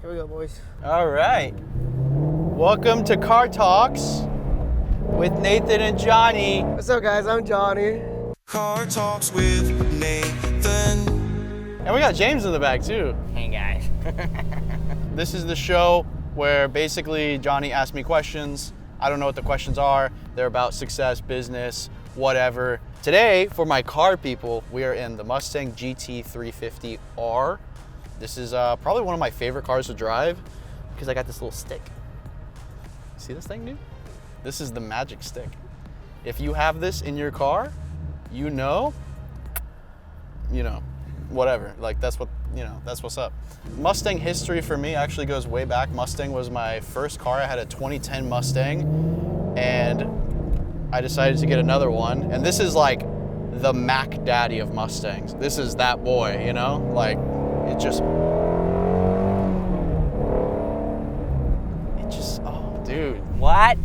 Here we go, boys. All right. Welcome to Car Talks with Nathan and Johnny. What's up, guys? I'm Johnny. Car Talks with Nathan. And we got James in the back too. Hey guys. This is the show where basically Johnny asks me questions. I don't know what the questions are. They're about success, business, whatever. Today, for my car people, we are in the Mustang GT350R. This is probably one of my favorite cars to drive because I got this little stick. See this thing, dude? This is the magic stick. If you have this in your car, you know, whatever. Like that's what's up. Mustang history for me actually goes way back. Mustang was my first car. I had a 2010 Mustang and I decided to get another one. And this is like the Mac Daddy of Mustangs. This is that boy, like it just, oh dude. What?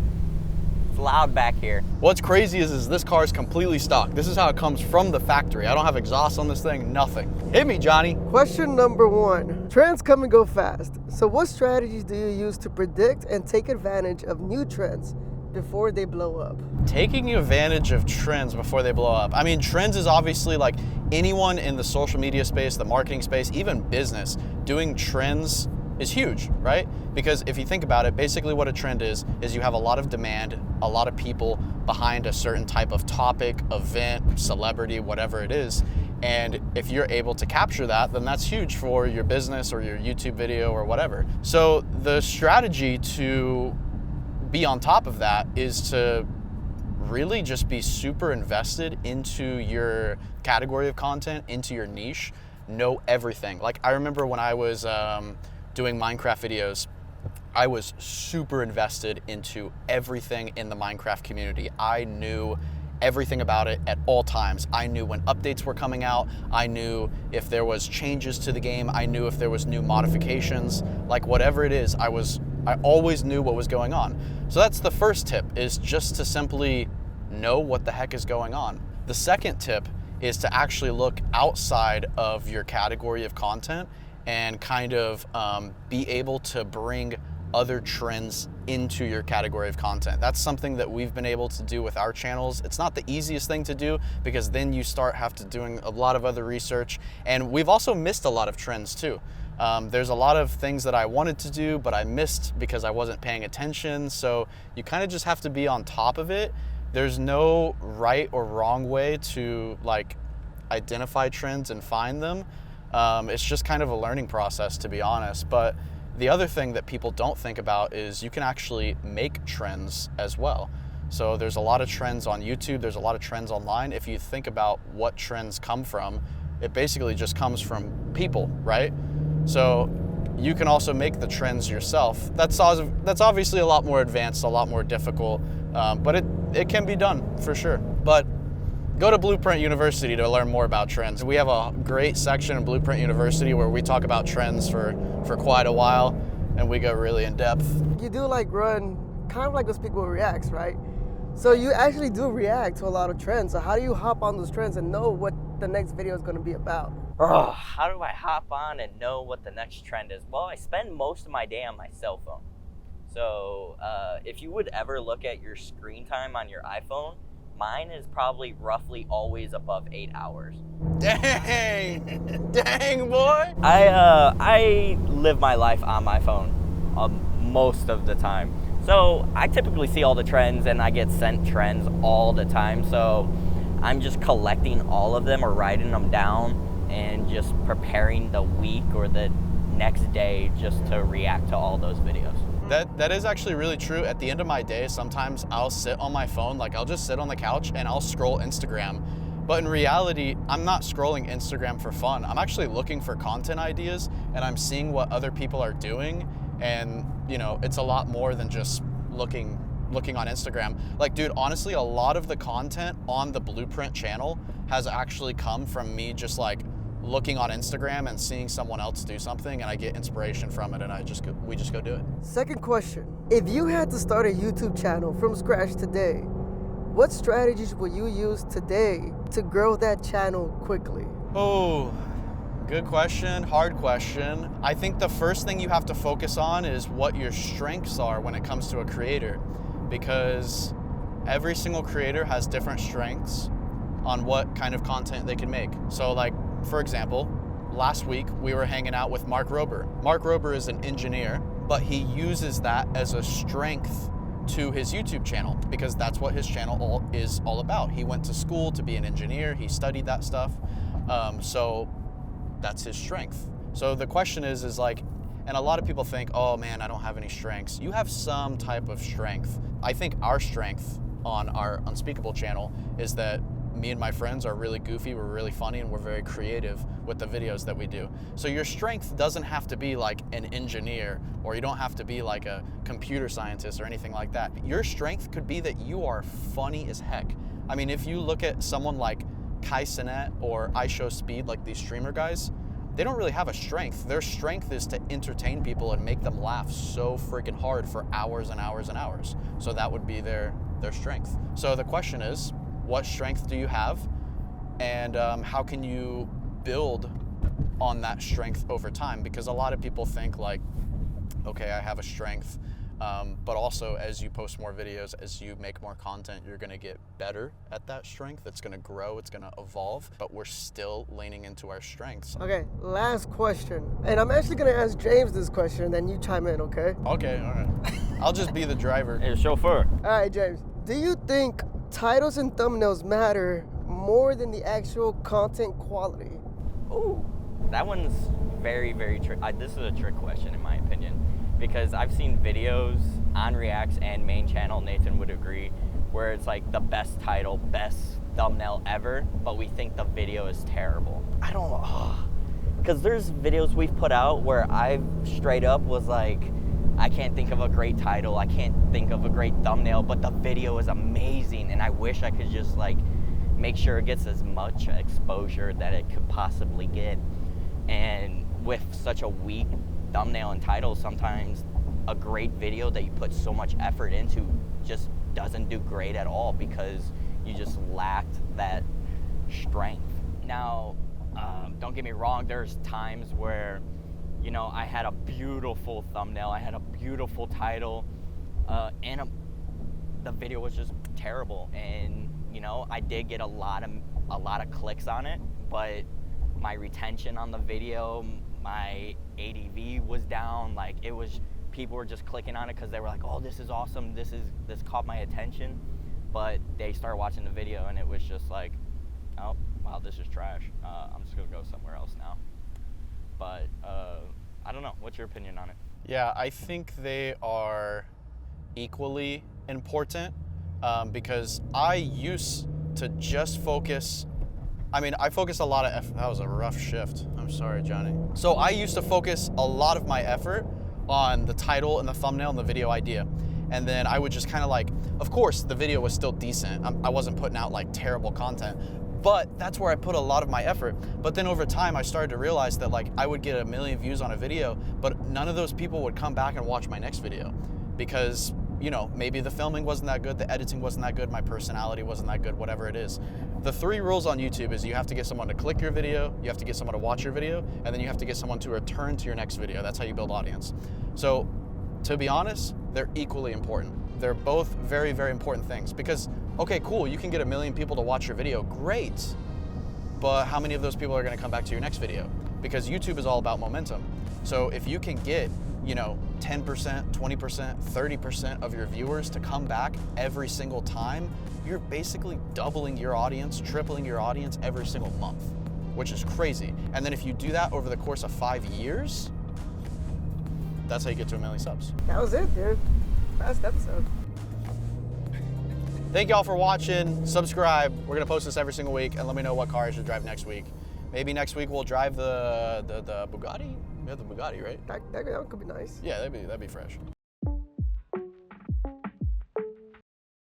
It's loud back here. What's crazy is this car is completely stock. This is how it comes from the factory. I don't have exhaust on this thing, nothing. Hit me, Johnny. Question number 1. Trends come and go fast. So what strategies do you use to predict and take advantage of new trends before they blow up? Taking advantage of trends before they blow up. I mean, trends is obviously like anyone in the social media space, the marketing space, even business, doing trends is huge, right? Because if you think about it, basically what a trend is you have a lot of demand, a lot of people behind a certain type of topic, event, celebrity, whatever it is. And if you're able to capture that, then that's huge for your business or your YouTube video or whatever. So the strategy to be on top of that is to really just be super invested into your category of content, into your niche, know everything. Like I remember when I was doing Minecraft videos, I was super invested into everything in the Minecraft community. I knew everything about it at all times. I knew when updates were coming out. I knew if there was changes to the game. I knew if there was new modifications. Like whatever it is, I always knew what was going on. So that's the first tip, is just to simply know what the heck is going on. The second tip is to actually look outside of your category of content and kind of be able to bring other trends into your category of content. That's something that we've been able to do with our channels. It's not the easiest thing to do because then you start doing a lot of other research, and we've also missed a lot of trends too. There's a lot of things that I wanted to do, but I missed because I wasn't paying attention. So you kind of just have to be on top of it. There's no right or wrong way to like identify trends and find them. It's just kind of a learning process, to be honest. But the other thing that people don't think about is you can actually make trends as well. So there's a lot of trends on YouTube, there's a lot of trends online. If you think about what trends come from, it basically just comes from people, right? So you can also make the trends yourself. That's obviously a lot more advanced, a lot more difficult, but it can be done for sure. But go to Blueprint University to learn more about trends. We have a great section in Blueprint University where we talk about trends for quite a while, and we go really in depth. You do like run kind of like Unspeakable Reacts, right? So you actually do react to a lot of trends. So how do you hop on those trends and know what the next video is going to be about? Oh, how do I hop on and know what the next trend is? Well, I spend most of my day on my cell phone. So if you would ever look at your screen time on your iPhone, mine is probably roughly always above 8 hours. Dang, dang boy. I live my life on my phone most of the time. So I typically see all the trends and I get sent trends all the time. So I'm just collecting all of them or writing them down and just preparing the week or the next day just to react to all those videos. That is actually really true. At the end of my day, sometimes I'll sit on my phone, like I'll just sit on the couch and I'll scroll Instagram. But in reality, I'm not scrolling Instagram for fun. I'm actually looking for content ideas and I'm seeing what other people are doing. And it's a lot more than just looking on Instagram. Like, dude, honestly, a lot of the content on the Blueprint channel has actually come from me just like looking on Instagram and seeing someone else do something, and I get inspiration from it, and we just go do it. Second question. If you had to start a YouTube channel from scratch today, what strategies will you use today to grow that channel quickly? Oh, Good question, hard question. I think the first thing you have to focus on is what your strengths are when it comes to a creator, because every single creator has different strengths on what kind of content they can make. So like, for example, last week we were hanging out with Mark Rober. Mark Rober is an engineer, but he uses that as a strength to his YouTube channel because that's what his channel is all about. He went to school to be an engineer, he studied that stuff, so that's his strength. So the question is like, and a lot of people think, oh man, I don't have any strengths. You have some type of strength. I think our strength on our Unspeakable channel is that me and my friends are really goofy, we're really funny, and we're very creative with the videos that we do. So your strength doesn't have to be like an engineer, or you don't have to be like a computer scientist or anything like that. Your strength could be that you are funny as heck. I mean, if you look at someone like Kai Cenat or iShowSpeed, like these streamer guys, they don't really have a strength. Their strength is to entertain people and make them laugh so freaking hard for hours and hours and hours. So that would be their strength. So the question is, what strength do you have, and how can you build on that strength over time? Because a lot of people think like, okay, I have a strength, but also as you post more videos, as you make more content, you're gonna get better at that strength. It's gonna grow, it's gonna evolve, but we're still leaning into our strengths. Okay, last question. And I'm actually gonna ask James this question, then you chime in, okay? Okay, all right. I'll just be the driver. Hey, chauffeur. All right, James. Do you think titles and thumbnails matter more than the actual content quality? Ooh, that one's very, very trick. This is a trick question in my opinion, because I've seen videos on Reacts and main channel, Nathan would agree, where it's like the best title, best thumbnail ever, but we think the video is terrible. I don't know, because there's videos we've put out where I've straight up was like, I can't think of a great title, I can't think of a great thumbnail, but the video is amazing, and I wish I could just like make sure it gets as much exposure that it could possibly get. And with such a weak thumbnail and title, sometimes a great video that you put so much effort into just doesn't do great at all because you just lacked that strength. Now, don't get me wrong, there's times where, you know, I had a beautiful thumbnail, I had a beautiful title, and the video was just terrible. And you know, I did get a lot of clicks on it, but my retention on the video, my ADV was down. Like it was, people were just clicking on it because they were like, "Oh, this is awesome! This caught my attention." But they started watching the video, and it was just like, "Oh, wow, this is trash. I'm just gonna go somewhere else now." But I don't know. What's your opinion on it? Yeah, I think they are equally important because I used to just focus. I mean, I focused a lot of effort. That was a rough shift. I'm sorry, Johnny. So I used to focus a lot of my effort on the title and the thumbnail and the video idea. And then I would just kind of like, of course, the video was still decent. I wasn't putting out like terrible content, but that's where I put a lot of my effort. But then over time, I started to realize that like I would get 1 million views on a video, but none of those people would come back and watch my next video because, you know, maybe the filming wasn't that good, the editing wasn't that good, my personality wasn't that good, whatever it is. The 3 rules on YouTube is you have to get someone to click your video, you have to get someone to watch your video, and then you have to get someone to return to your next video. That's how you build audience. So to be honest, they're equally important. They're both very, very important things because, okay, cool, you can get 1 million people to watch your video, great. But how many of those people are gonna come back to your next video? Because YouTube is all about momentum. So if you can get, you know, 10%, 20%, 30% of your viewers to come back every single time, you're basically doubling your audience, tripling your audience every single month, which is crazy. And then if you do that over the course of 5 years, that's how you get to 1 million subs. That was it, dude. Last episode. Thank y'all for watching. Subscribe. We're gonna post this every single week, and let me know what car I should drive next week. Maybe next week we'll drive the Bugatti. We have the Bugatti, right? That could be nice. Yeah, that'd be fresh.